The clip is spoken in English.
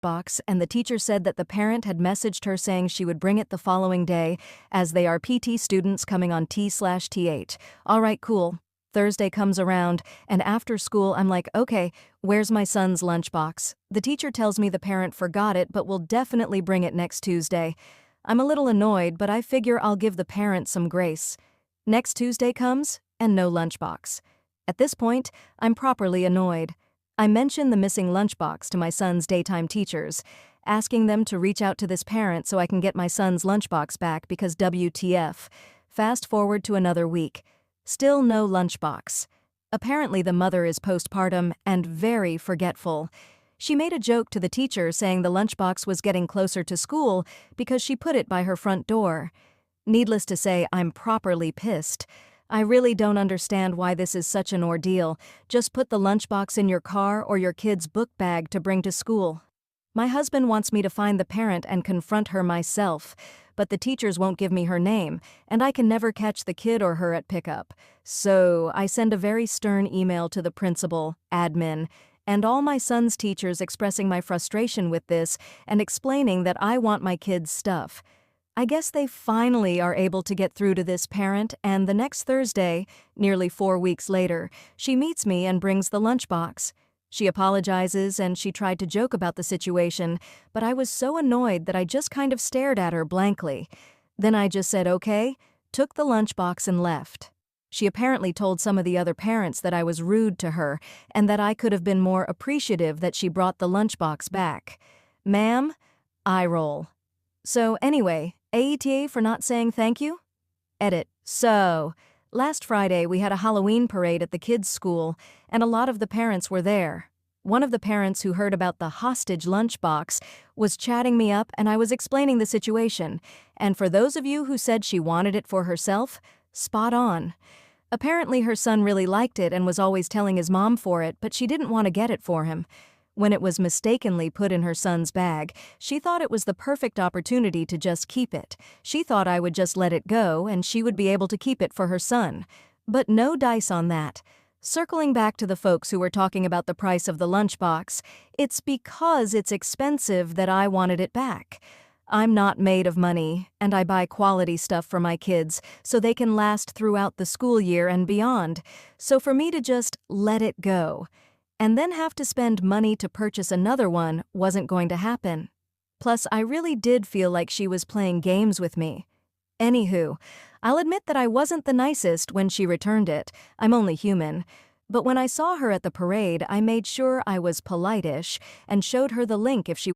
lunchbox, and the teacher said that the parent had messaged her saying she would bring it the following day, as they are PT students coming on T/T8. All right, cool. Thursday comes around, and after school I'm like, okay, where's my son's lunchbox? The teacher tells me the parent forgot it but will definitely bring it next Tuesday. I'm a little annoyed, but I figure I'll give the parent some grace. Next Tuesday comes, and no lunchbox. At this point, I'm properly annoyed. I mention the missing lunchbox to my son's daytime teachers, asking them to reach out to this parent so I can get my son's lunchbox back because WTF. Fast forward to another week. Still no lunchbox. Apparently the mother is postpartum and very forgetful. She made a joke to the teacher saying the lunchbox was getting closer to school because she put it by her front door. Needless to say, I'm properly pissed. I really don't understand why this is such an ordeal. Just put the lunchbox in your car or your kid's book bag to bring to school. My husband wants me to find the parent and confront her myself, but the teachers won't give me her name, and I can never catch the kid or her at pickup. So I send a very stern email to the principal, admin, and all my son's teachers expressing my frustration with this and explaining that I want my kid's stuff. I guess they finally are able to get through to this parent, and the next Thursday, nearly 4 weeks later, she meets me and brings the lunchbox. She apologizes and she tried to joke about the situation, but I was so annoyed that I just kind of stared at her blankly. Then I just said okay, took the lunchbox and left. She apparently told some of the other parents that I was rude to her and that I could have been more appreciative that she brought the lunchbox back. Ma'am, eye roll. So anyway, AETA for not saying thank you? Edit. So, last Friday we had a Halloween parade at the kids' school, and a lot of the parents were there. One of the parents who heard about the hostage lunchbox was chatting me up, and I was explaining the situation. And for those of you who said she wanted it for herself, spot on. Apparently her son really liked it and was always telling his mom for it, but she didn't want to get it for him. When it was mistakenly put in her son's bag, she thought it was the perfect opportunity to just keep it. She thought I would just let it go and she would be able to keep it for her son. But no dice on that. Circling back to the folks who were talking about the price of the lunchbox, it's because it's expensive that I wanted it back. I'm not made of money, and I buy quality stuff for my kids so they can last throughout the school year and beyond. So for me to just let it go and then have to spend money to purchase another one wasn't going to happen. Plus, I really did feel like she was playing games with me. Anywho, I'll admit that I wasn't the nicest when she returned it. I'm only human. But when I saw her at the parade, I made sure I was polite-ish and showed her the link if she